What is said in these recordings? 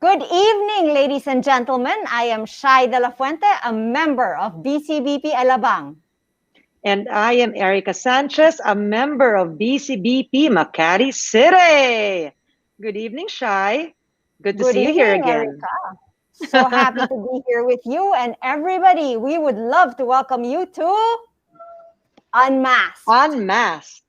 Good evening, ladies and gentlemen. I am Shai De La Fuente, a member of BCBP Alabang. And I am Erica Sanchez, a member of BCBP Makati City. Good evening, Shai. Good to Good see you here evening, again. Erica. So happy to be here with you and everybody. We would love to welcome you to Unmasked. Unmasked.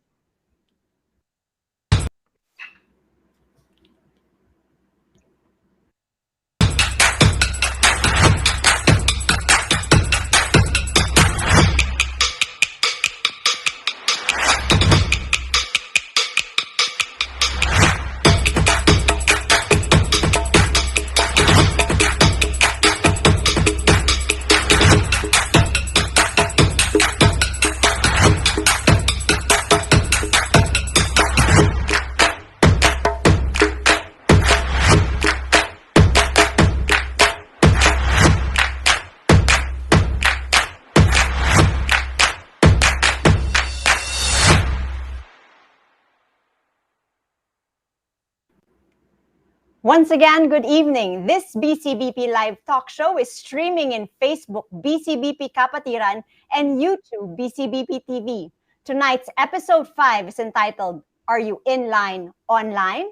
Once again, good evening. This BCBP live talk show is streaming in Facebook BCBP Kapatiran and YouTube BCBP TV. Tonight's episode 5 is entitled, Are You In Line Online?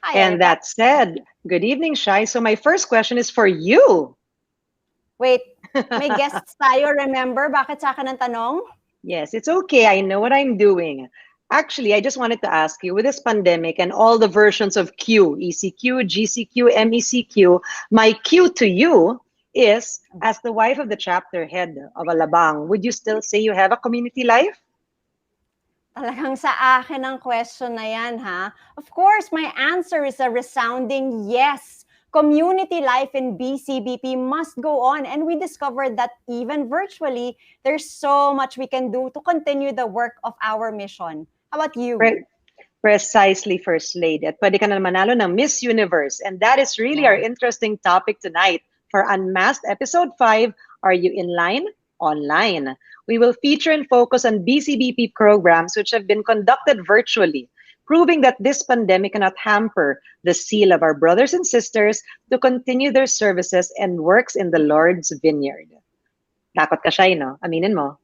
Hi, And Erica. that said, good evening, Shai. So my first question is for you. Wait, may guests tayo, remember? Bakit sa akin ang tanong? Yes, it's okay. I know what I'm doing. Actually, I just wanted to ask you, with this pandemic and all the versions of Q, ECQ, GCQ, MECQ, my Q to you is, as the wife of the chapter head of Alabang, would you still say you have a community life? Talagang sa akin ang question na yan, ha? Of course, my answer is a resounding yes. Community life in BCBP must go on, and we discovered that even virtually, there's so much we can do to continue the work of our mission. How about you? Precisely, First Lady. At pwede ka na manalo ng Miss Universe. And that is really our interesting topic tonight for Unmasked Episode 5, Are You In Line? Online. We will feature and focus on BCBP programs which have been conducted virtually, proving that this pandemic cannot hamper the zeal of our brothers and sisters to continue their services and works in the Lord's vineyard. Takot ka siya, no? Aminin mo.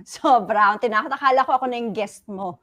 Sobra. Tinakot. Akala ko ako na yung guest mo.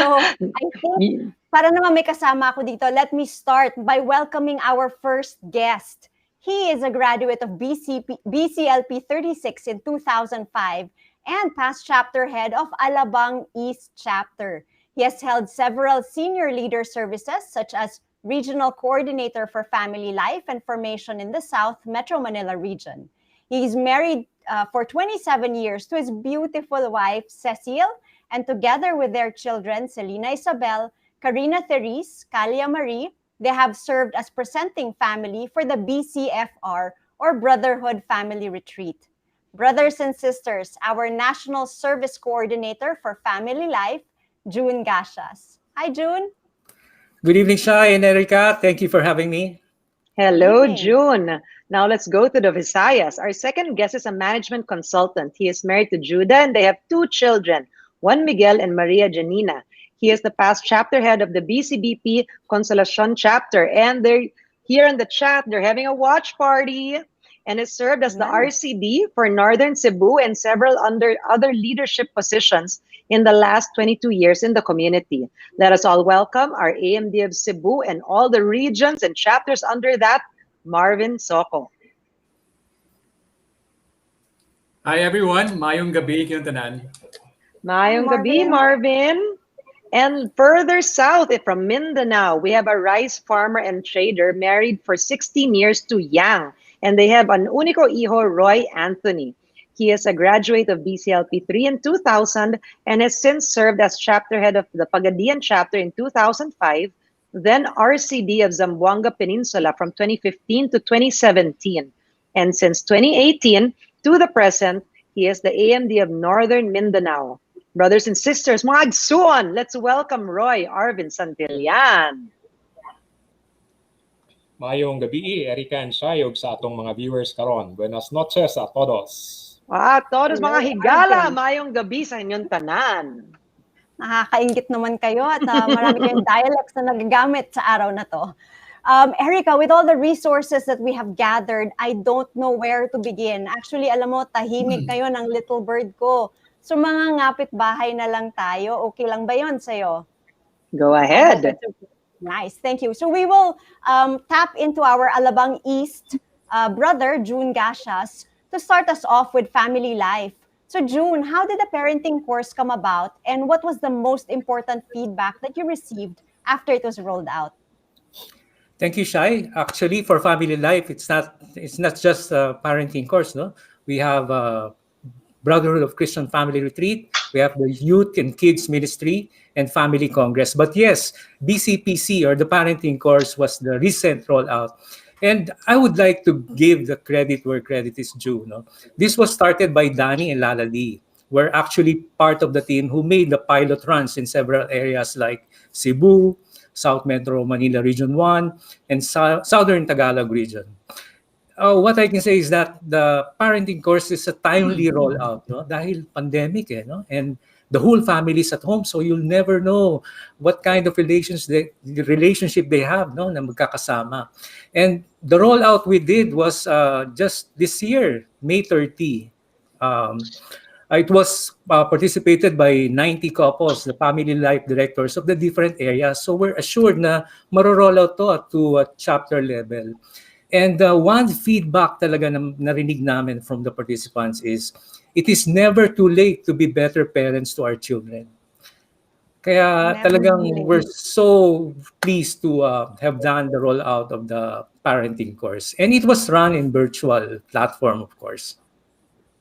So, I think, para naman may kasama ako dito, let me start by welcoming our first guest. He is a graduate of BCLP 36 in 2005 and past chapter head of Alabang East Chapter. He has held several senior leader services such as Regional Coordinator for Family Life and Formation in the South Metro Manila region. He is married for 27 years to his beautiful wife, Cecile, and together with their children, Selena Isabel, Karina Therese, Kalia Marie, they have served as presenting family for the BCFR or Brotherhood Family Retreat. Brothers and sisters, our National Service Coordinator for Family Life, June Gashas. Hi, June. Good evening, Shai and Erica. Thank you for having me. Hello, June. Now let's go to the Visayas. Our second guest is a management consultant. He is married to Judah and they have 2 children, one Miguel and Maria Janina. He is the past chapter head of the BCBP Consolacion chapter. And they're here in the chat, they're having a watch party and has served as the RCD for Northern Cebu and several other leadership positions in the last 22 years in the community. Let us all welcome our AMD of Cebu and all the regions and chapters under that, Marvin Soco. Hi everyone, mayong gabi kayong tanan. Mayong gabi, Marvin. And further south from Mindanao, we have a rice farmer and trader married for 16 years to Yang. And they have an único hijo, Roy Anthony. He is a graduate of BCLP 3 in 2000 and has since served as chapter head of the Pagadian chapter in 2005, then RCD of Zamboanga Peninsula from 2015 to 2017. And since 2018 to the present, he is the AMD of Northern Mindanao. Brothers and sisters, Magsuon, let's welcome Roy Arvin Santillan. Mayong gabi, Erica and Shayog sa atong mga viewers karon. Buenas noches a todos. Todos mga higala, mayong gabi sa inyong tanan. Nakakaingit naman kayo at marami kayong dialects na nagagamit sa araw na to. Erica, with all the resources that we have gathered, I don't know where to begin. Actually, alam mo, tahimik ngayon ang little bird ko. So mga ngapit bahay na lang tayo. Okay lang ba yun sa'yo? Go I hope ahead. it's okay. Nice, thank you. So we will tap into our Alabang East brother, June Gashas, to start us off with family life. So June, how did the parenting course come about, and what was the most important feedback that you received after it was rolled out? Thank you, Shai. Actually, for family life, it's not just a parenting course, no. We have Brotherhood of Christian Family Retreat. We have the Youth and Kids Ministry and Family Congress. But yes, BCPC, or the parenting course, was the recent rollout. And I would like to give the credit where credit is due. No? This was started by Danny and Lala Lee. We're actually part of the team who made the pilot runs in several areas like Cebu, South Metro Manila Region 1, and Southern Tagalog Region. What I can say is that the parenting course is a timely rollout, no? Dahil pandemic, no? And the whole family is at home, so you'll never know what kind of relationship they have, no? Na magkakasama. And the rollout we did was just this year, May 30. It was participated by 90 couples, the family life directors of the different areas. So we're assured na maro-roll out to a chapter level. And one feedback talaga na narinig namin from the participants is, it is never too late to be better parents to our children. Kaya talagang we're so pleased to have done the rollout of the parenting course. And it was run in virtual platform, of course.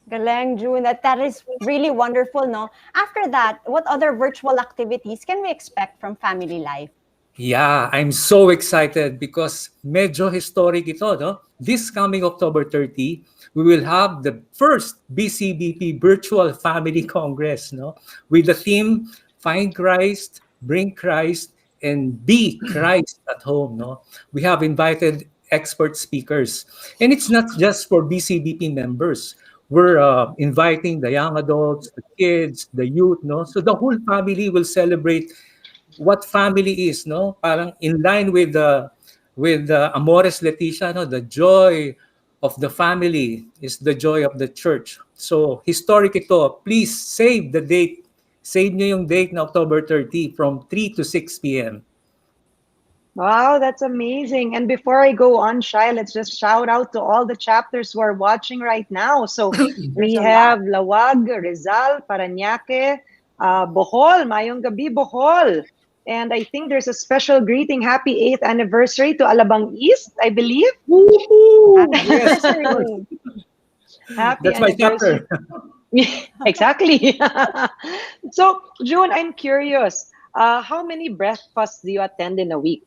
Galing, June. That is really wonderful, no? After that, what other virtual activities can we expect from family life? Yeah, I'm so excited because medyo historic ito, no? This coming October 30, we will have the first BCBP Virtual Family Congress, no? With the theme, Find Christ, Bring Christ, and Be Christ at Home, no? We have invited expert speakers. And it's not just for BCBP members. We're inviting the young adults, the kids, the youth, no? So the whole family will celebrate what family is, no? Parang in line with the Amores Leticia, no? The joy of the family is the joy of the church. So historic ito. Please save the date. Save niyo yung date na October 30 from 3 to 6 p.m. Wow, that's amazing. And before I go on, Shai, let's just shout out to all the chapters who are watching right now. So we have Lawag, Rizal, Parañaque, Bohol, Mayong Gabi, Bohol. And I think there's a special greeting. Happy 8th anniversary to Alabang East, I believe. Yes. Happy That's my anniversary. chapter. Exactly. So, June, I'm curious. How many breakfasts do you attend in a week?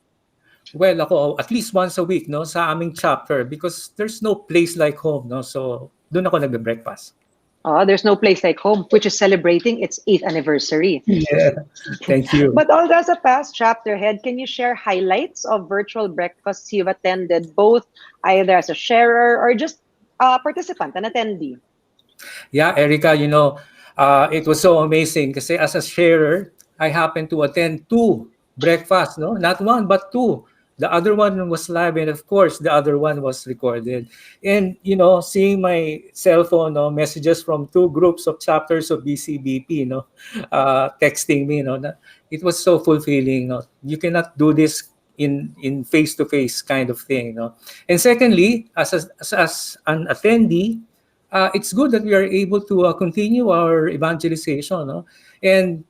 Well, ako at least once a week, no, sa aming chapter, because there's no place like home, no. So doon ako nagbe-breakfast. There's no place like home, which is celebrating its 8th anniversary. Yeah. Thank you. But although as a past chapter head, can you share highlights of virtual breakfasts you've attended, both either as a sharer or just a participant, an attendee? Yeah, Erica, it was so amazing kasi as a sharer, I happened to attend 2 breakfasts, no? Not 1, but 2. The other one was live, and of course, the other one was recorded. And, seeing my cell phone, messages from 2 groups of chapters of BCBP, texting me, it was so fulfilling. You cannot do this in face-to-face kind of thing. And secondly, as an attendee, it's good that we are able to continue our evangelization. And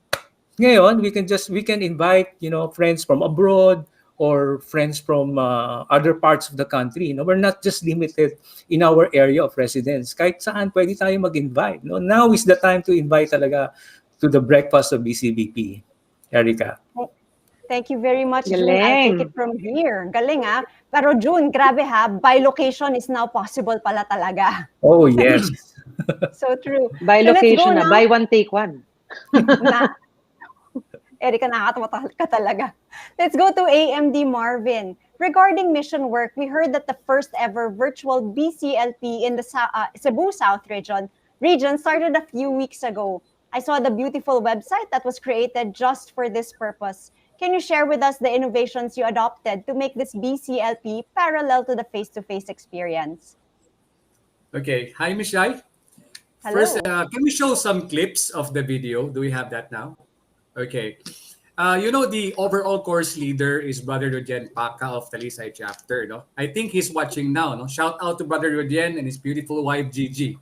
ngayon, we can invite, friends from abroad, or friends from other parts of the country. We're not just limited in our area of residence. Kahit saan pwede tayo mag-invite. Now is the time to invite talaga to the breakfast of BCBP. Erica. Thank you very much, June. Galing. I'll take it from here. Galing, ha? Pero June, grabe ha, by location is now possible pala talaga. Oh, yes. So true. By So let's location, go now. buy one, take one. Erika, nakakatawa ka talaga. Let's go to AMD Marvin. Regarding mission work, we heard that the first ever virtual BCLP in the Cebu South region started a few weeks ago. I saw the beautiful website that was created just for this purpose. Can you share with us the innovations you adopted to make this BCLP parallel to the face-to-face experience? Okay. Hi, Miss Shai. Hello. First, can we show some clips of the video? Do we have that now? Okay. The overall course leader is Brother Rodien Paca of Talisay chapter. No, I think he's watching now. No, shout out to Brother Rodien and his beautiful wife Gigi.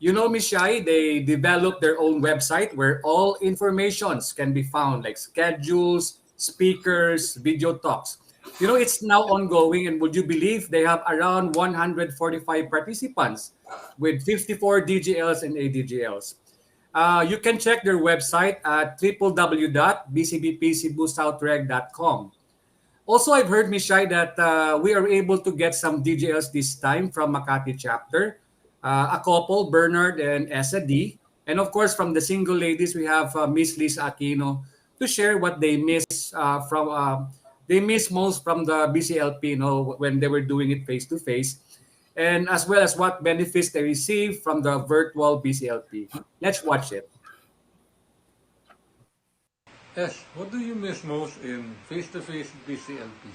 Miss Shai, they developed their own website where all informations can be found, like schedules, speakers, video talks. It's now ongoing, and would you believe they have around 145 participants with 54 DGLs and ADGLs. You can check their website at www.bcbpcebusoutreg.com. Also, I've heard, Miss Shai, that we are able to get some DJLs this time from Makati chapter. A couple, Bernard and Essa D. And of course, from the single ladies, we have Miss Lisa Aquino to share what they miss they miss most from the BCLP, when they were doing it face to face, and as well as what benefits they receive from the virtual BCLP. Let's watch it. Yes, what do you miss most in face-to-face BCLP?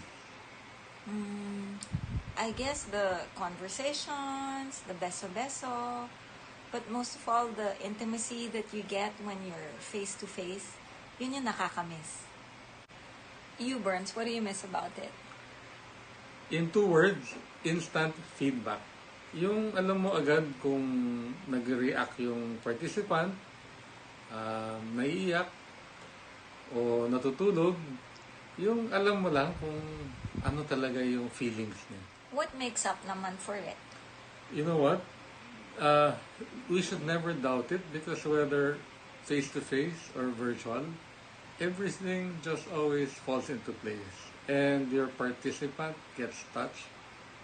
I guess the conversations, the beso-beso, but most of all, the intimacy that you get when you're face-to-face, yun yung nakakamiss. You, Burns, what do you miss about it? In 2 words, instant feedback. Yung alam mo agad kung nag-react yung participant, naiiyak, o natutulog, yung alam mo lang kung ano talaga yung feelings niya. What makes up naman for it? You know what? We should never doubt it because whether face-to-face or virtual, everything just always falls into place. And your participant gets touched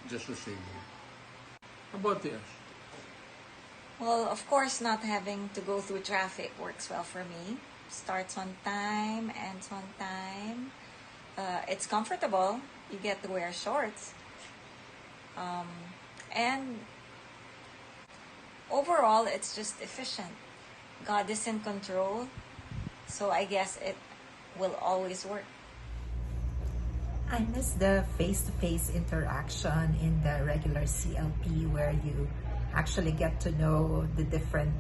just the same way. How about you? Well, of course, not having to go through traffic works well for me. Starts on time, ends on time. It's comfortable. You get to wear shorts. And overall, it's just efficient. God is in control. So I guess it will always work. I miss the face-to-face interaction in the regular CLP where you actually get to know the different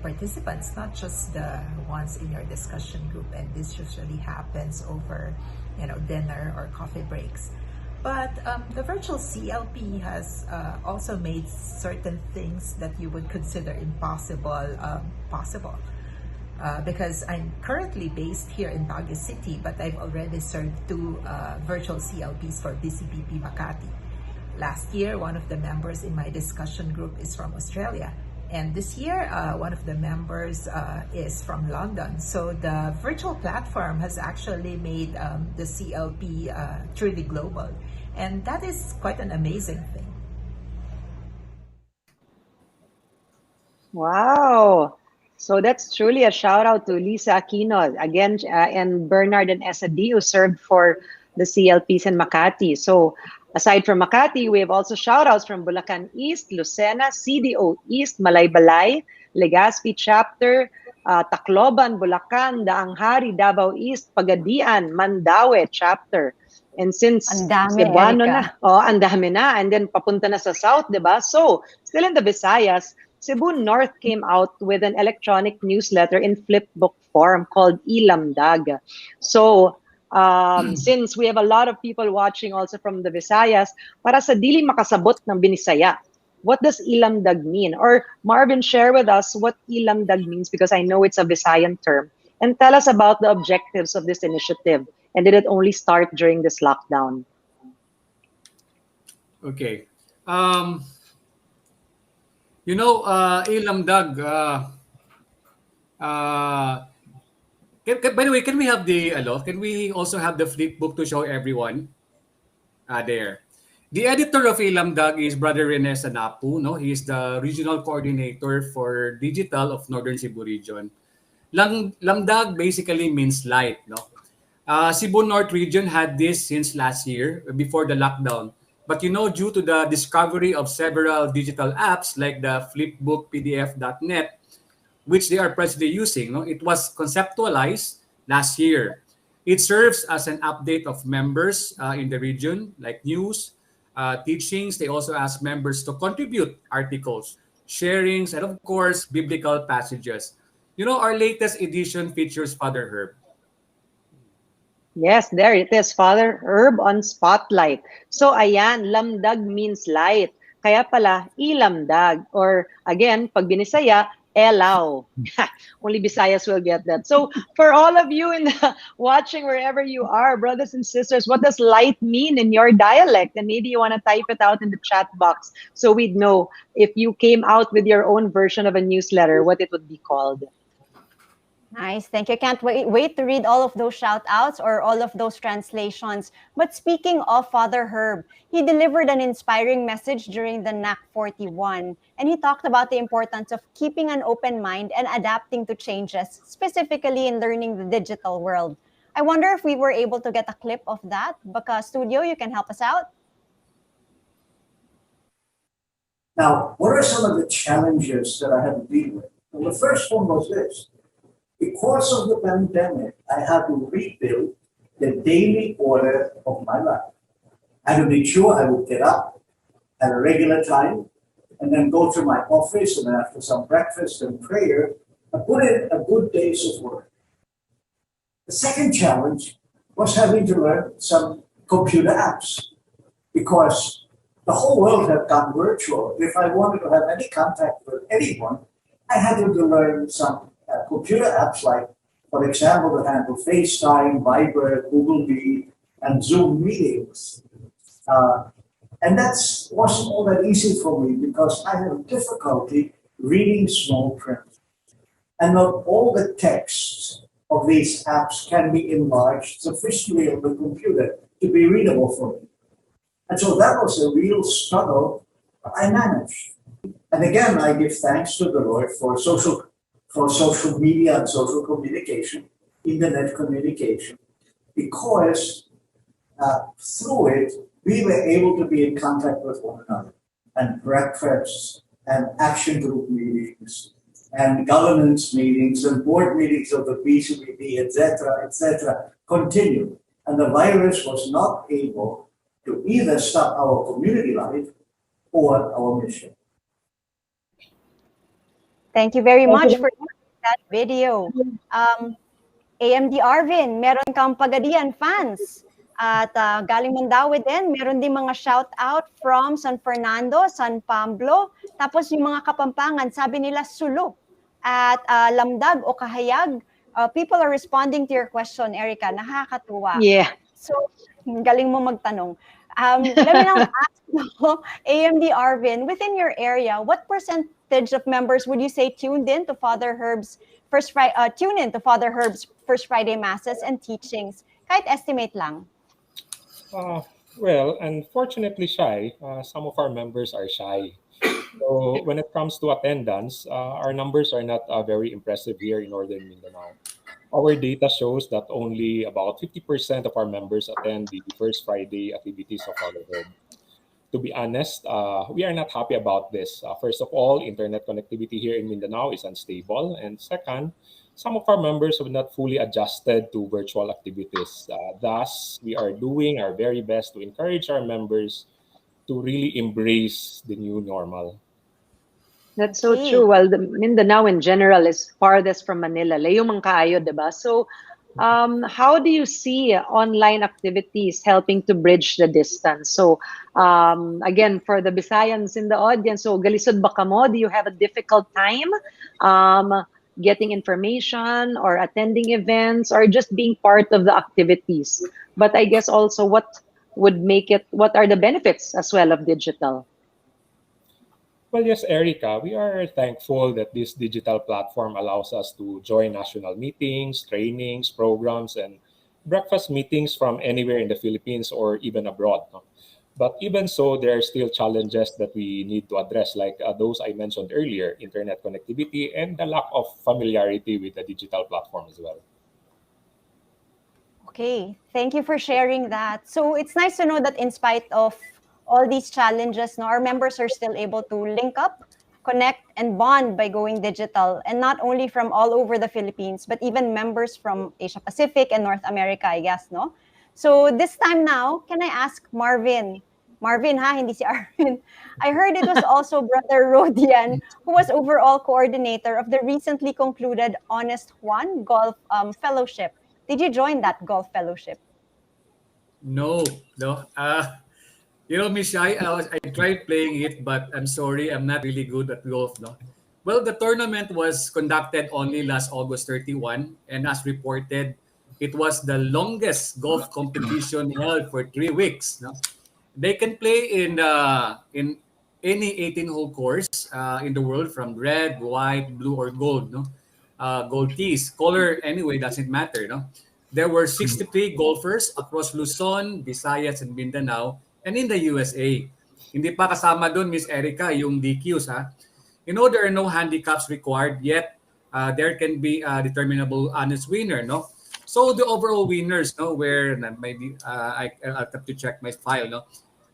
participants, not just the ones in your discussion group. And this usually happens over, dinner or coffee breaks. But the virtual CLP has also made certain things that you would consider impossible possible. Because I'm currently based here in Baguio City, but I've already served 2 virtual CLPs for BCBP Makati. Last year, one of the members in my discussion group is from Australia. And this year, one of the members is from London. So the virtual platform has actually made the CLP truly global. And that is quite an amazing thing. Wow. So that's truly a shout out to Lisa Aquino again, and Bernard and Essa D, who served for the CLPs in Makati. So aside from Makati, we have also shout outs from Bulacan East, Lucena, CDO East, Malaybalay, Legazpi Chapter, Tacloban, Bulacan, Daanghari, Davao East, Pagadian, Mandaue Chapter. And since Ang dami, Cebuano Erica. na, ang dami na, and then papunta na sa South, diba? So, still in the Visayas, Cebu North came out with an electronic newsletter in flipbook form called Ilamdag. So, since we have a lot of people watching also from the Visayas, para sa dili makasabot ng Binisaya, what does Ilamdag mean? Or Marvin, share with us what Ilamdag means because I know it's a Visayan term. And tell us about the objectives of this initiative. And did it only start during this lockdown? Okay. Ilamdag. By the way, can we have can we also have the flip book to show everyone? There. The editor of Ilamdag is Brother Rene Sanapu. No, he is the regional coordinator for digital of Northern Cebu region. Lamdag basically means light. No, Cebu North region had this since last year before the lockdown. But due to the discovery of several digital apps like the Flipbook PDF.net, which they are presently using, it was conceptualized last year. It serves as an update of members in the region, like news, teachings. They also ask members to contribute articles, sharings, and of course, biblical passages. You know, our latest edition features Father Herb. Yes, there it is, Father Herb on Spotlight. So ayan, lamdag means light. Kaya pala, ilamdag. Or again, pag binisaya, elaw. Only Visayas will get that. So for all of you in the, watching wherever you are, brothers and sisters, what does light mean in your dialect? And maybe you want to type it out in the chat box so we'd know if you came out with your own version of a newsletter, what it would be called. Nice. Thank you. Can't wait to read all of those shout outs or all of those translations. But speaking of Father Herb, he delivered an inspiring message during the NAC 41. And he talked about the importance of keeping an open mind and adapting to changes, specifically in learning the digital world. I wonder if we were able to get a clip of that. Baka Studio, you can help us out? Now, what are some of the challenges that I had to deal with? Well, the first one was this. Because of the pandemic, I had to rebuild the daily order of my life. I had to make sure I would get up at a regular time and then go to my office, and after some breakfast and prayer, I put in a good day's of work. The second challenge was having to learn some computer apps because the whole world had gone virtual. If I wanted to have any contact with anyone, I had to learn some computer apps like, for example, to handle FaceTime, Viber, Google Meet, and Zoom meetings. And that wasn't all that easy for me because I have difficulty reading small print. And not all the texts of these apps can be enlarged sufficiently on the computer to be readable for me. And so that was a real struggle, but I managed. And again, I give thanks to the Lord for social media and social communication, internet communication, because through it, we were able to be in contact with one another, and breakfasts, and action group meetings, and governance meetings, and board meetings of the BCBP, etc., continued. And the virus was not able to either stop our community life or our mission. Thank you very much for that video. AMD Arvin, meron kang Pagadian fans. At galing Mandaue din, meron din mga shout-out from San Fernando, San Pablo. Tapos yung mga Kapampangan, sabi nila Sulu. At Lamdag o Kahayag, people are responding to your question, Erica. Nakakatuwa. Yeah. So, galing mo magtanong. Let me now ask AMD Arvin, within your area, what percentage of members would you say tuned in to Father Herb's First Friday Masses and teachings? Kahit estimate lang. Well, unfortunately, some of our members are shy. So when it comes to attendance, our numbers are not very impressive here in Northern Mindanao. Our data shows that only about 50% of our members attend the First Friday activities of Father Herb. To be honest, we are not happy about this. First of all, internet connectivity here in Mindanao is unstable. And second, some of our members have not fully adjusted to virtual activities. Thus, we are doing our very best to encourage our members to really embrace the new normal. That's so true. Well, the Mindanao in general is farthest from Manila. Layo man kaayo, diba? So, how do you see online activities helping to bridge the distance? So, again, for the Bisayans in the audience, so galisod ba kamo? Do you have a difficult time getting information or attending events or just being part of the activities? But I guess also what are the benefits as well of digital? Well, yes, Erica, we are thankful that this digital platform allows us to join national meetings, trainings, programs, and breakfast meetings from anywhere in the Philippines or even abroad. But even so, there are still challenges that we need to address, like those I mentioned earlier, internet connectivity and the lack of familiarity with the digital platform as well. Okay, thank you for sharing that. So it's nice to know that in spite of all these challenges, our members are still able to link up connect and bond by going digital, and not only from all over the Philippines, but even members from Asia Pacific and North America, I guess, no? So this time now, can I ask Marvin? Marvin, ha, hindi si Arvin. I heard it was also Brother Rodian who was overall coordinator of the recently concluded Honest Juan Golf Fellowship. Did you join that golf fellowship? No, no. You know, Miss Shai, I tried playing it, but I'm sorry, I'm not really good at golf, no? Well, the tournament was conducted only last August 31, and as reported, it was the longest golf competition held for 3 weeks. No? They can play in any 18-hole course in the world, from red, white, blue, or gold. No, gold tees, color anyway doesn't matter. No, there were 63 golfers across Luzon, Visayas, and Mindanao, and in the USA. Hindi pa kasama doon, Miss Erica, yung DQs, ha. You know, there are no handicaps required, yet there can be a determinable honest winner, no? So the overall winners, no, where maybe I have to check my file, no.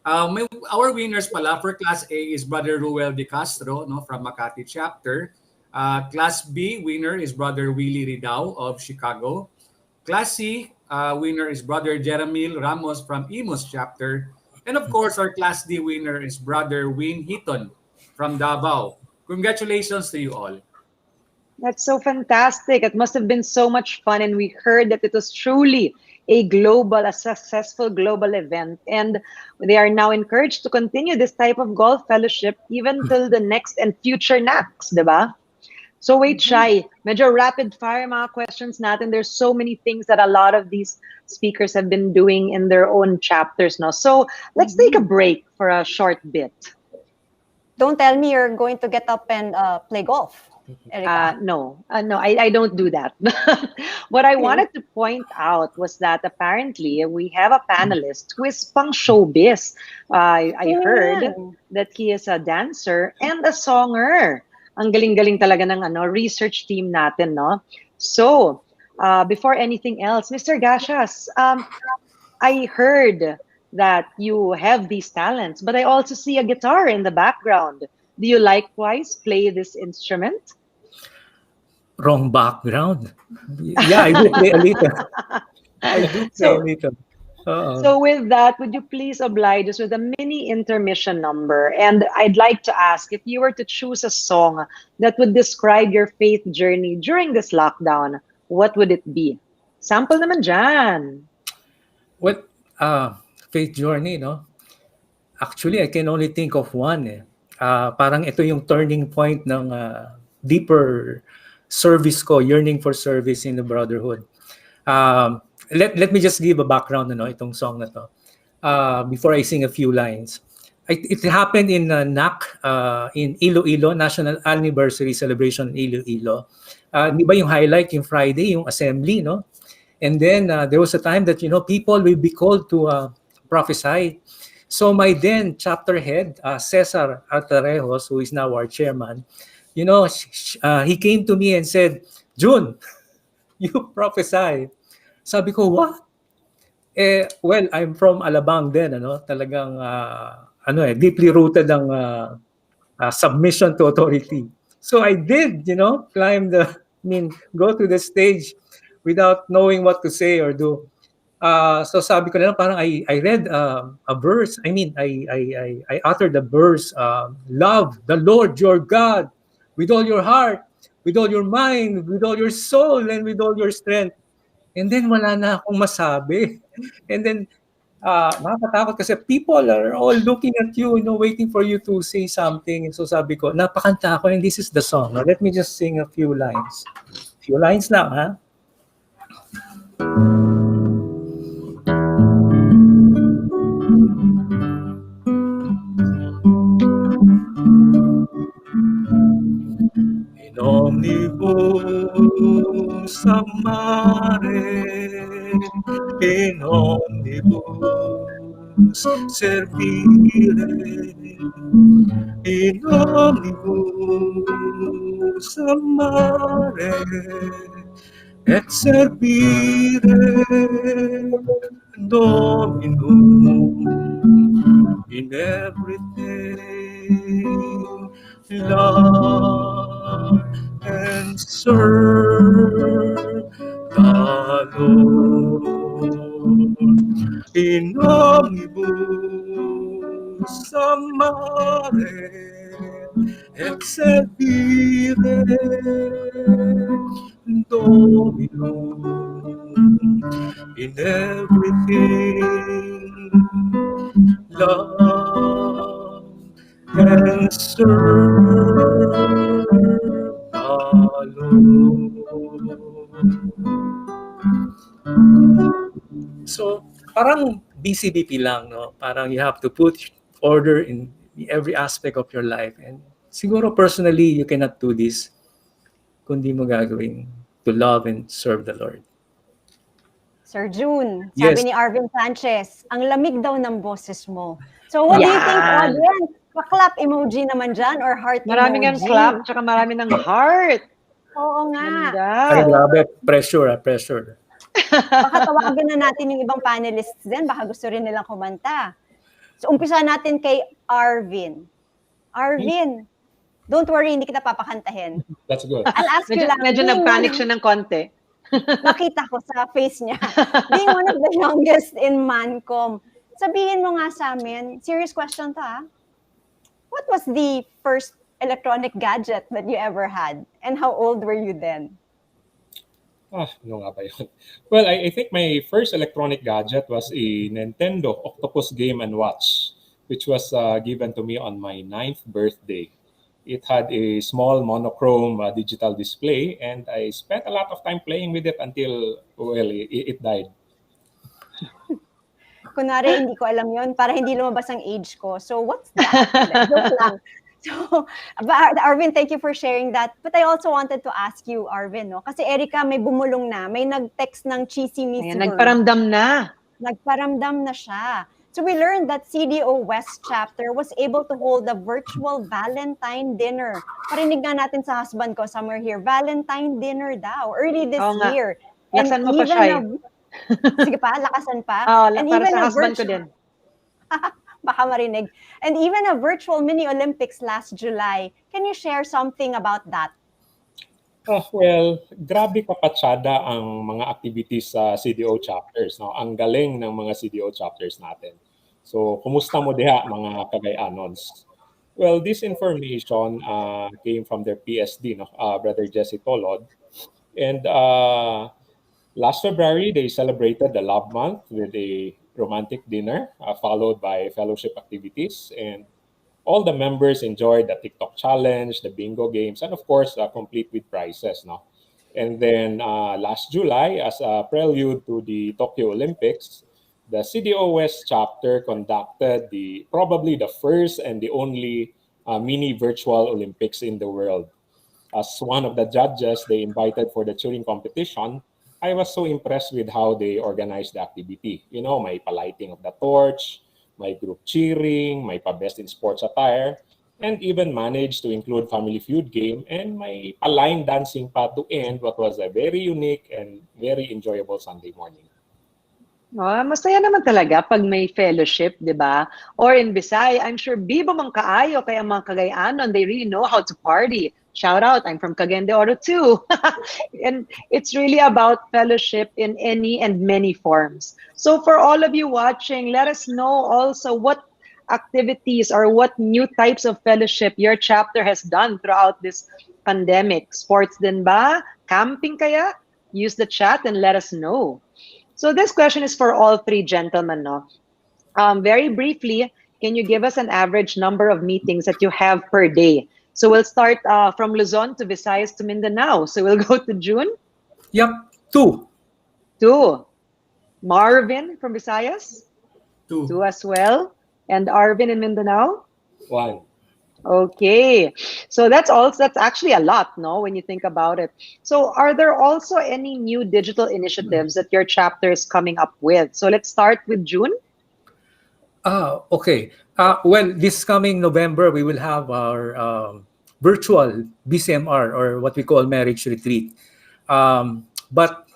Our winners pala for Class A is Brother Ruel De Castro, no, from Makati chapter. Class B winner is Brother Willie Ridao of Chicago. Class C winner is Brother Jeremil Ramos from Imus chapter. And of course, our Class D winner is Brother Win Hiton from Davao. Congratulations to you all. That's so fantastic. It must have been so much fun. And we heard that it was truly a successful global event. And they are now encouraged to continue this type of golf fellowship even till the next and future NACs, diba? So wait, Shai, medyo rapid fire mga questions natin. There's so many things that a lot of these speakers have been doing in their own chapters now. So let's take a break for a short bit. Don't tell me you're going to get up and play golf, Erica. No, I don't do that. What I wanted to point out was that apparently we have a panelist who is pang showbiz. I heard that he is a dancer and a songer. Ang galing-galing talaga ng research team natin, no? So, before anything else, Mr. Gashas, I heard that you have these talents, but I also see a guitar in the background. Do you likewise play this instrument? Wrong background. Yeah, I do play a little. I do play a little. So with that, would you please oblige us with a mini intermission number? And I'd like to ask, if you were to choose a song that would describe your faith journey during this lockdown, what would it be? Sample naman dyan. Well, faith journey, no? Actually, I can only think of one. Parang ito yung turning point ng deeper service ko, yearning for service in the brotherhood. Let me just give a background, itong song na to. Before I sing a few lines. It happened in NAC, in Iloilo, National Anniversary Celebration in Iloilo. Di ba yung highlight, yung Friday, yung assembly, no? And then there was a time that, people will be called to prophesy. So my then chapter head, Cesar Altarejos, who is now our chairman, he came to me and said, June, you prophesy. Sabi ko, what? Well, I'm from Alabang din, talagang deeply rooted ang submission to authority. So I did, go to the stage without knowing what to say or do. So sabi ko na lang, parang I read a verse. I uttered the verse, love the Lord your God with all your heart, with all your mind, with all your soul, and with all your strength. And then wala na akong masabi. And then nakakatakot kasi people are all looking at you, waiting for you to say something. And so sabi ko, napakanta ako and this is the song. Now, let me just sing a few lines. Few lines lang, ha? In omnibus amare, in omnibus servire, in omnibus amare, et servire Dominum in everything love and serve the Lord. In omnibus amare excelvire Dominum. In everything love and serve the Lord. So, parang BCBP lang, no? Parang you have to put order in every aspect of your life. And siguro personally, you cannot do this kung di mo gagawin to love and serve the Lord. Sir June, Yes. sabi ni Arvin Sanchez, ang lamig daw ng boses mo. So what do you think, Yan. audience? Pa-clap emoji naman dyan or heart Maraming ang emoji? clap, tsaka marami ng heart. Oo nga. Ganda. Ay, grabe. Pressure, pressure. Baka tawagan na natin yung ibang panelists din. Baka gusto rin nilang kumanta. So umpisa natin kay Arvin. Arvin, don't worry, hindi kita papakantahin. That's good. I'll ask you lang. Medyo being nag-panic one- siya ng konti. Nakita ko sa face niya. Being one of the youngest in Mancom, sabihin mo nga sa amin, serious question to ha, what was the first electronic gadget that you ever had? And how old were you then? Ano nga ba yun? Well, I think my first electronic gadget was a Nintendo Octopus Game & Watch, which was given to me on my 9th birthday. It had a small monochrome digital display, and I spent a lot of time playing with it until, well, it died. Kunwari, hindi ko alam yon para hindi lumabas ang age ko. So, what's that? Joke lang. So, Arvin, thank you for sharing that. But I also wanted to ask you, Arvin, no? Kasi Erica, may bumulong na. May nag-text ng cheesy-missy Ayan, nagparamdam na. Nagparamdam na siya. So we learned that CDO West chapter was able to hold a virtual Valentine dinner. Parinig nga natin sa husband ko, somewhere here, Valentine dinner daw, early this year. Lakasan mo pa siya. Sige pa, lakasan pa. And para sa husband ko din. Baka marinig. And even a virtual mini Olympics last July. Can you share something about that? Well, grabe kapatsada ang mga activities sa CDO chapters. No? Ang galing ng mga CDO chapters natin. So, kumusta mo diha mga Cagayanons? Well, this information came from their PSD, no? Brother Jesse Tolod. And last February, they celebrated the Love Month with a romantic dinner, followed by fellowship activities. And all the members enjoyed the TikTok challenge, the bingo games, and of course, complete with prizes. No? And then last July, as a prelude to the Tokyo Olympics, the CDO West chapter conducted probably the first and the only mini virtual Olympics in the world. As one of the judges they invited for the cheering competition, I was so impressed with how they organized the activity. You know, may palighting of the torch, may group cheering, may pa-best in sports attire, and even managed to include Family Feud game and may pa-line dancing pa to end what was a very unique and very enjoyable Sunday morning. Masaya naman talaga pag may fellowship, di ba? Or in Bisaya, I'm sure bibo mang kaayo kaya mga Cagayanon, they really know how to party. Shout out, I'm from Cagayan de Oro too. And it's really about fellowship in any and many forms. So for all of you watching, let us know also what activities or what new types of fellowship your chapter has done throughout this pandemic. Sports din ba? Camping kaya? Use the chat and let us know. So this question is for all three gentlemen. No? Very briefly, can you give us an average number of meetings that you have per day? So we'll start from Luzon to Visayas to Mindanao. So we'll go to June. Yep, 2. 2. Marvin from Visayas? 2. 2 as well. And Arvin in Mindanao? 1. Okay, so that's actually a lot, no, when you think about it. So are there also any new digital initiatives that your chapter is coming up with? So let's start with June. Okay. Well, this coming November, we will have our virtual BCMR, or what we call marriage retreat. But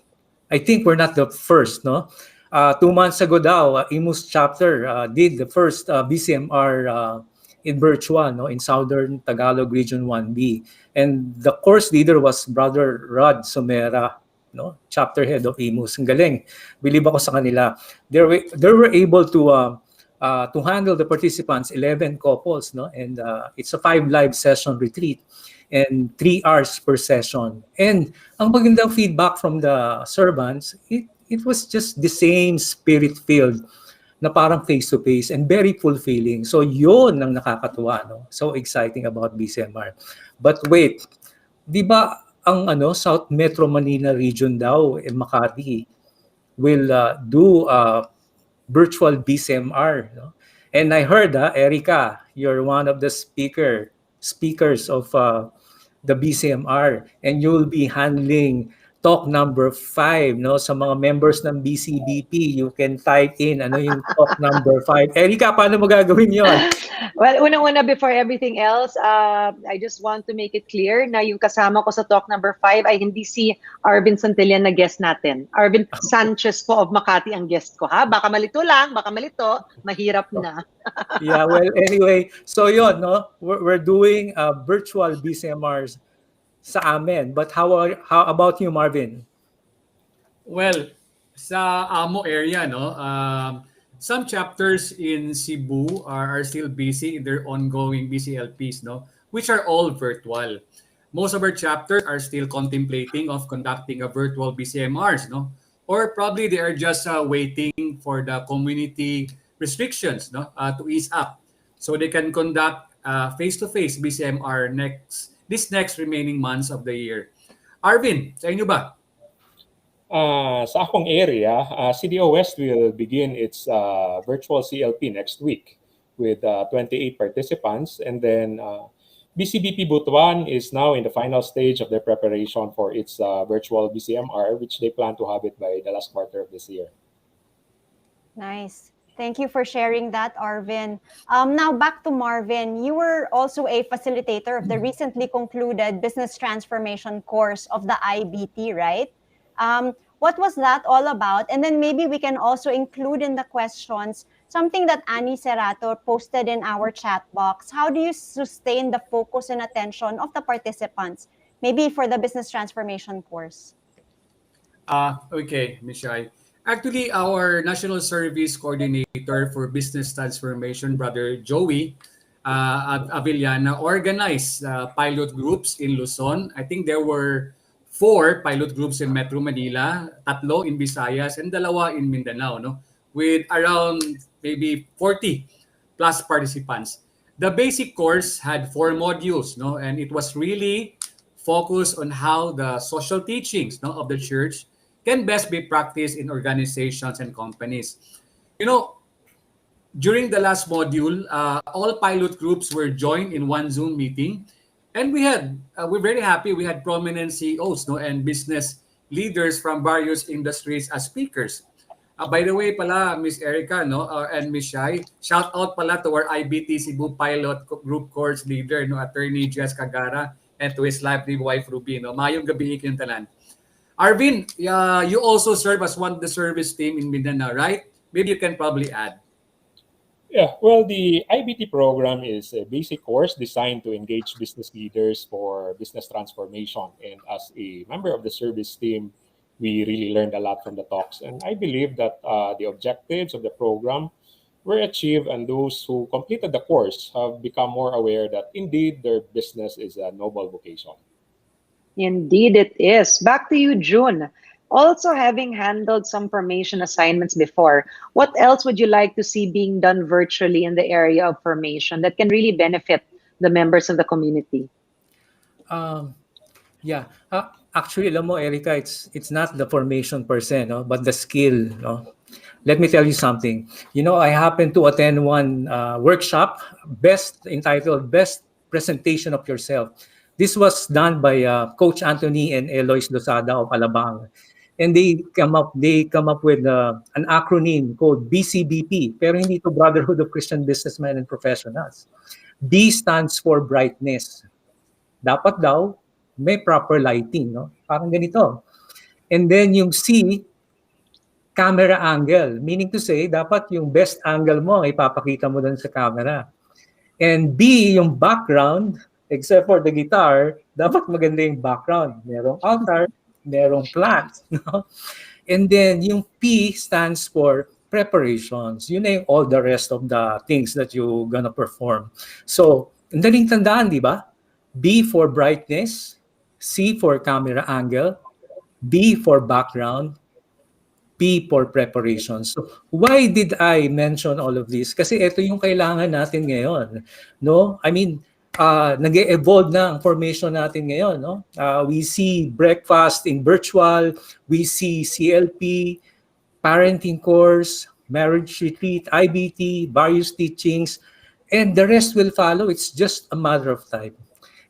I think we're not the first, no? 2 months ago daw, Imus chapter did the first BCMR in virtual, no, in Southern Tagalog Region 1B. And the course leader was Brother Rod Somera, no, chapter head of IMUS. Ang galing. Believe ako sa kanila. They were able to handle the participants, 11 couples, no, and it's a 5 live session retreat and 3 hours per session. And ang magandang feedback from the servants, it was just the same spirit-filled na parang face-to-face and very fulfilling. So yun ang nakakatuwa, no? So exciting about BCMR. But wait, di ba ang South Metro Manila region daw, Makati, will do virtual BCMR, no? And I heard, Erica, you're one of the speakers of the BCMR, and you'll be handling talk number 5, no? Sa mga members ng BCBP, you can type in yung talk number 5. Erica, paano mo gagawin yon? Well, una-una, before everything else, I just want to make it clear na yung kasama ko sa talk number 5 ay hindi si Arvin Santillan na guest natin. Arvin Sanchez po of Makati ang guest ko, ha? Baka malito lang, baka malito, mahirap na. Yeah, well, anyway, so yun, no? We're doing virtual BCMRs sa amin. But how about you, Marvin? Well, sa Amo area, no, some chapters in Cebu are still busy in their ongoing BCLPs, no, which are all virtual. Most of our chapters are still contemplating of conducting a virtual BCMRs, no, or probably they are just waiting for the community restrictions, no, to ease up, so they can conduct face-to-face BCMR this next remaining months of the year. Arvin, sa inyo ba? Sa akong area, CDO West will begin its virtual CLP next week with 28 participants. And then BCBP Butuan is now in the final stage of their preparation for its virtual BCMR, which they plan to have it by the last quarter of this year. Nice. Thank you for sharing that, Arvin. Now back to Marvin. You were also a facilitator of the recently concluded Business Transformation course of the IBT, right? What was that all about? And then maybe we can also include in the questions something that Annie Cerato posted in our chat box. How do you sustain the focus and attention of the participants, maybe for the Business Transformation course? Okay, Ms. Shai. Actually, our National Service Coordinator for Business Transformation, Brother Joey Avellana, organized pilot groups in Luzon. I think there were 4 pilot groups in Metro Manila, 3 in Visayas, and 2 in Mindanao, no? With around maybe 40 plus participants. The basic course had 4 modules, no? And it was really focused on how the social teachings, no, of the church can best be practiced in organizations and companies. You know, during the last module, all pilot groups were joined in one Zoom meeting, and we're very happy. We had prominent CEOs, no, and business leaders from various industries as speakers. By the way, pala, Miss Erica, no, and Miss Shai, shout out pala to our IBT Cebu pilot group course leader, no, Attorney Jess Cagara, and to his lovely wife Ruby, no. Mayong gabi ikin tanan. Arvin, you also serve as one of the service team in Mindanao, right? Maybe you can probably add. Yeah, well, the IBT program is a basic course designed to engage business leaders for business transformation. And as a member of the service team, we really learned a lot from the talks. And I believe that the objectives of the program were achieved, and those who completed the course have become more aware that indeed their business is a noble vocation. Indeed it is. Back to you, June. Also, having handled some formation assignments before, what else would you like to see being done virtually in the area of formation that can really benefit the members of the community? Yeah. Actually, alam mo, Erica, it's not the formation per se, no, but the skill, no. Let me tell you something. You know, I happened to attend one workshop, entitled Best Presentation of Yourself. This was done by Coach Anthony and Eloise Losada of Alabang. And they come up with an acronym called BCBP, pero hindi ito Brotherhood of Christian Businessmen and Professionals. B stands for brightness. Dapat daw may proper lighting, no? Parang ganito. And then yung C, camera angle, meaning to say dapat yung best angle mo ang ipapakita mo doon sa camera. And B, yung background, except for the guitar, dapat maganda yung background. Merong altar, merong plants. No? And then yung P stands for preparations. Yun na yung all the rest of the things that you're gonna perform. So, ang daling tandaan, di ba? B for brightness, C for camera angle, B for background, P for preparation. So why did I mention all of this? Kasi ito yung kailangan natin ngayon, no? I mean, nag-evolve na ang formation natin ngayon, no? We see breakfast in virtual, we see CLP, parenting course, marriage retreat, IBT, various teachings, and the rest will follow. It's just a matter of time.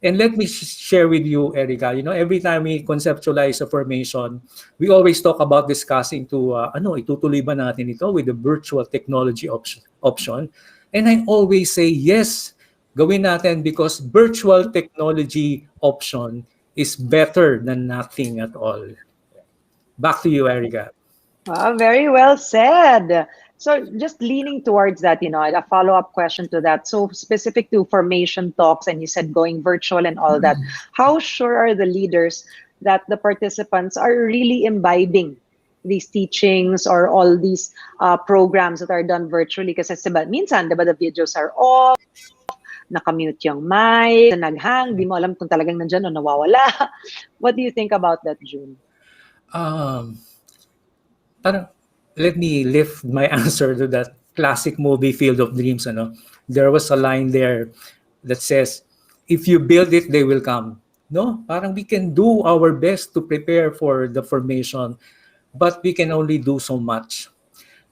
And let me share with you, Erica, you know, every time we conceptualize a formation, we always talk about discussing to, itutuloy ba natin ito with the virtual technology option. And I always say, yes, gawin natin because virtual technology option is better than nothing at all. Back to you, Erica. Very well said. So just leaning towards that, a follow-up question to that. So specific to formation talks, and you said going virtual and all that, how sure are the leaders that the participants are really imbibing these teachings or all these programs that are done virtually? Kasi minsan, diba, the videos are off, nakamute yung mic, naghang, di mo alam kung talagang nandyan o nawawala. What do you think about that, June? Let me lift my answer to that classic movie Field of Dreams. There was a line there that says, if you build it, they will come. No? Parang we can do our best to prepare for the formation, but we can only do so much.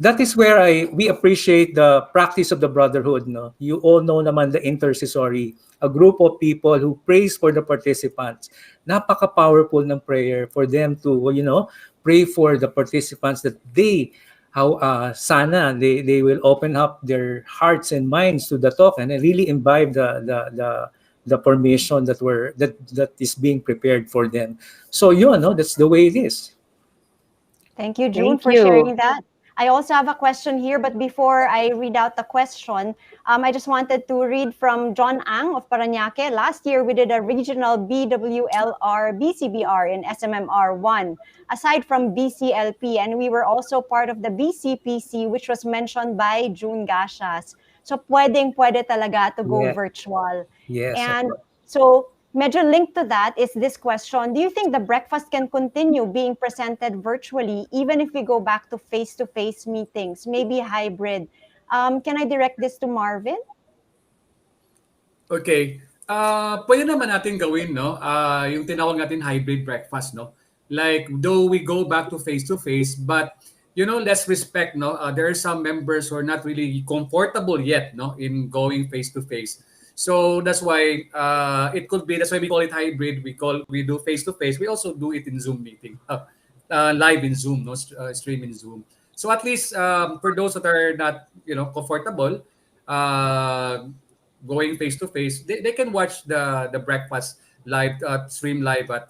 That is where we appreciate the practice of the brotherhood. No? You all know naman the intercessory, a group of people who prays for the participants. Napaka-powerful ng prayer for them to, pray for the participants that they will open up their hearts and minds to the talk and really imbibe the formation that is being prepared for them. So that's the way it is. Thank you, June, for sharing that. I also have a question here, but before I read out the question, I just wanted to read from John Ang of Parañaque. Last year, we did a regional BWLR BCBR in SMMR 1, aside from BCLP, and we were also part of the BCPC, which was mentioned by June Gashas. So pwede talaga to go virtual. Yes. And so medyo linked to that is this question. Do you think the breakfast can continue being presented virtually even if we go back to face-to-face meetings, maybe hybrid? Can I direct this to Marvin? Okay. Pwede naman natin gawin, no? Yung tinawag natin hybrid breakfast, no? Like, though we go back to face-to-face, but, let's respect, no? There are some members who are not really comfortable yet, no? In going face-to-face. So that's why that's why we call it hybrid. We do face-to-face. We also do it in Zoom meeting, live in Zoom, no, stream in Zoom. So at least for those that are not, comfortable going face-to-face, they can watch the breakfast live, stream live at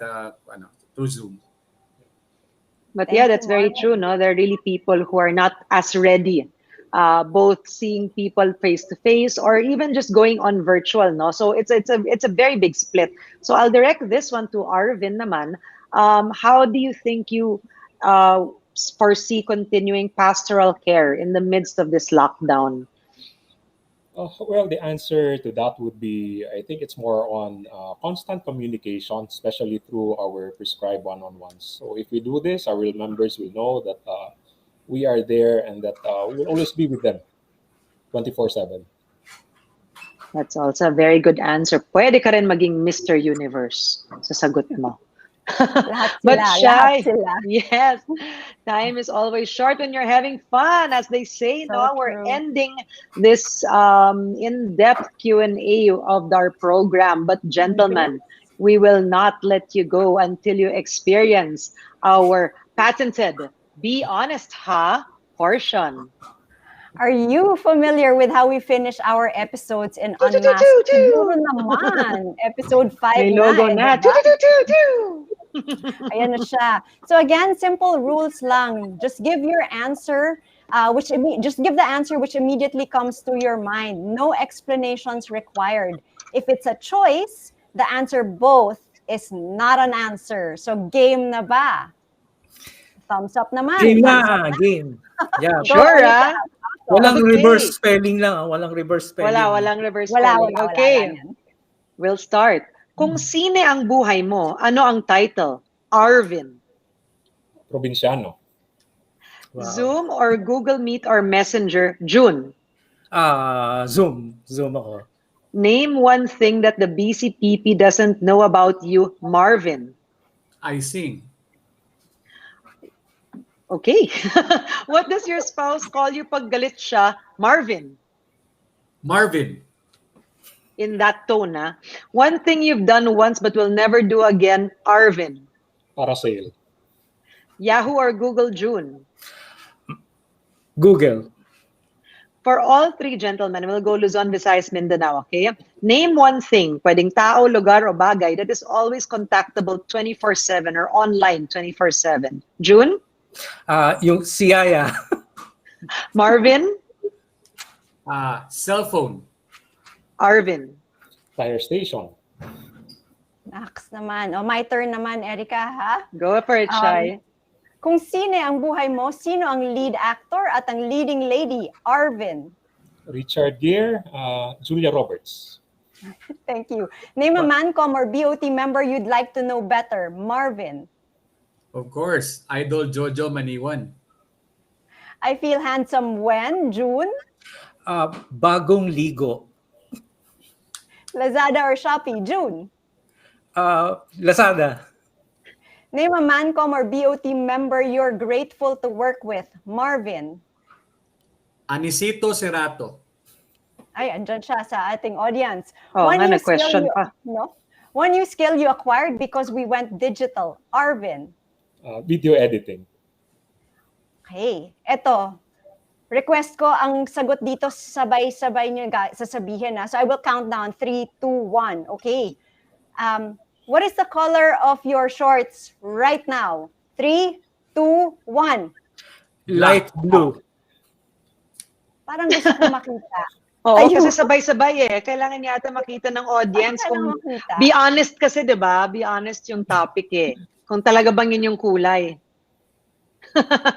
through Zoom. But that's very true. No, there are really people who are not as ready. Both seeing people face to face or even just going on virtual, no. So it's a very big split. So I'll direct this one to Arvin naman. How do you think you foresee continuing pastoral care in the midst of this lockdown? Well, the answer to that would be, I think it's more on constant communication, especially through our prescribed one-on-ones. So if we do this, our members will know that we are there and that we'll always be with them 24/7. That's also a very good answer. Pwede ka rin maging Mr. Universe sa sagot mo. But Shai, yes, time is always short when you're having fun, as they say. So we're ending this in-depth Q&A of our program. But gentlemen, we will not let you go until you experience our patented Be Honest, portion. Are you familiar with how we finish our episodes in Unmasked? Siguro naman. Episode 5 May logo na. Ayan na siya. So again, simple rules lang. Just give your answer Just give the answer which immediately comes to your mind. No explanations required. If it's a choice, the answer both is not an answer. So game na ba? Thumbs up naman. Game Thumbs up na, game. Yeah. Go, Sure, Erika. Walang Okay. reverse spelling lang. Walang reverse spelling. Walang reverse Wala, spelling. wala, Okay, yan. we'll start. Kung sine ang buhay mo, ano ang title? Arvin. Probinsyano. Wow. Zoom or Google Meet or Messenger? June. Zoom. Zoom ako. Name one thing that the BCPP doesn't know about you, Marvin. I sing. Okay. What does your spouse call you pag galit siya? Marvin. Marvin. In that tone, ha? One thing you've done once but will never do again, Arvin. Parasail. Yahoo or Google, June. Google. For all three gentlemen, we'll go Luzon, Visayas, Mindanao, okay? Name one thing, pwedeng tao, lugar, o bagay, that is always contactable 24/7 or online 24/7. June? Yung siyaya. Marvin? Cell phone. Arvin? Tire station. Next naman. My turn naman, Erika, ha? Go for it, Shai. Kung sine ang buhay mo, sino ang lead actor at ang leading lady? Arvin. Richard Gere, Julia Roberts. Thank you. Name a Mancom or BOT member you'd like to know better. Marvin. Of course, Idol Jojo Maniwan. I feel handsome when? June. Bagong ligo. Lazada or Shopee? June. Lazada. Name a Mancom or BOT member you're grateful to work with. Marvin. Anisito Cerato. Ay, andyan siya sa ating audience. Oh, One nga, new nag-question skill pa. No? One new skill you acquired because we went digital. Arvin. Video editing. Okay. Eto. Request ko ang sagot dito sabay-sabay niyo sasabihin na. So I will count down 3, 2, 1. Okay. What is the color of your shorts right now? 3, 2, 1. Light blue. Parang gusto ko makita. Oo, Ayun. kasi sabay-sabay eh. Kailangan yata makita ng audience. Kailangan Kung makita. be honest kasi, di ba? Be honest yung topic eh. Kung talaga bang yun yung kulay.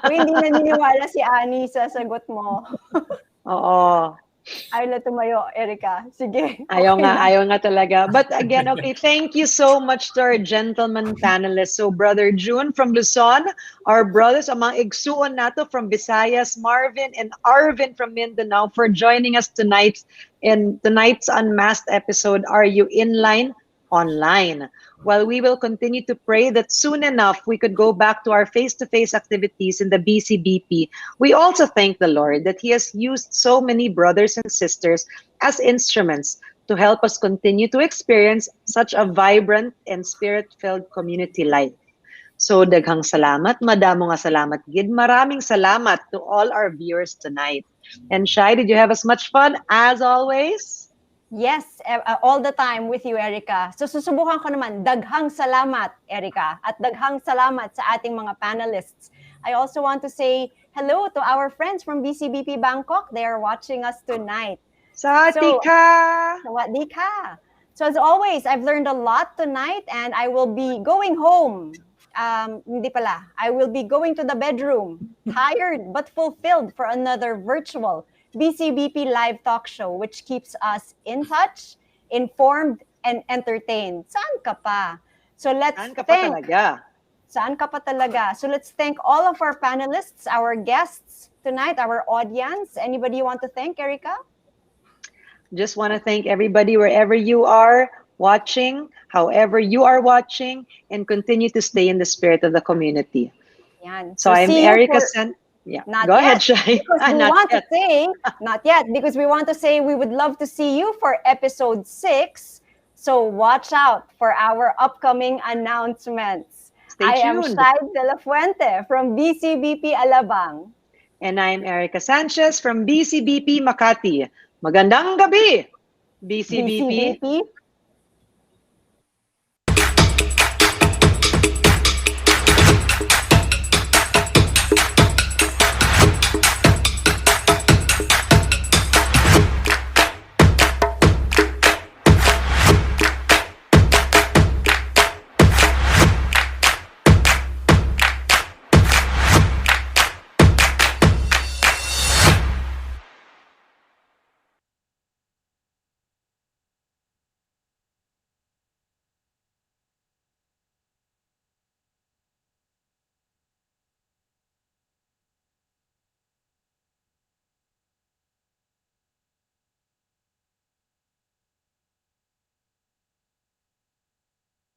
Uy, hindi naniniwala si Annie sa sagot mo. Oo. Ayaw na tumayo, Erika. Sige. Ayaw Okay na. ayaw nga talaga. But again, okay, thank you so much to our gentlemen panelists. So, Brother June from Luzon, our brothers, ang mga igsuon nato from Visayas, Marvin and Arvin from Mindanao for joining us tonight in tonight's Unmasked episode, Are You In Line? Online. Well, we will continue to pray that soon enough we could go back to our face-to-face activities in the BCBP. We also thank the Lord that He has used so many brothers and sisters as instruments to help us continue to experience such a vibrant and spirit-filled community life. So, daghang salamat, madamo nga salamat, gid. Maraming salamat to all our viewers tonight. And Shai, did you have as much fun as always? Yes, all the time with you, Erika. So susubukan ko naman, daghang salamat, Erika, at daghang salamat sa ating mga panelists. I also want to say hello to our friends from BCBP Bangkok. They are watching us tonight. Sawasdee ka! Sawasdee ka! So as always, I've learned a lot tonight and I will be going home. Hindi pala. I will be going to the bedroom, tired but fulfilled for another virtual BCBP live talk show, which keeps us in touch, informed, and entertained. Saan ka pa? So let's Saan ka pa talaga? Saan ka pa talaga? So let's thank all of our panelists, our guests tonight, our audience. Anybody you want to thank, Erika? Just want to thank everybody wherever you are watching, however you are watching, and continue to stay in the spirit of the community. Yan. So I'm Erika San. Yeah, not go yet, ahead, Shai. Because we want to say, not yet, because we want to say we would love to see you for episode 6. So watch out for our upcoming announcements. Stay I am tuned. Shai De La Fuente from BCBP Alabang. And I'm Erika Sanchez from BCBP Makati. Magandang gabi, BCBP. BCBP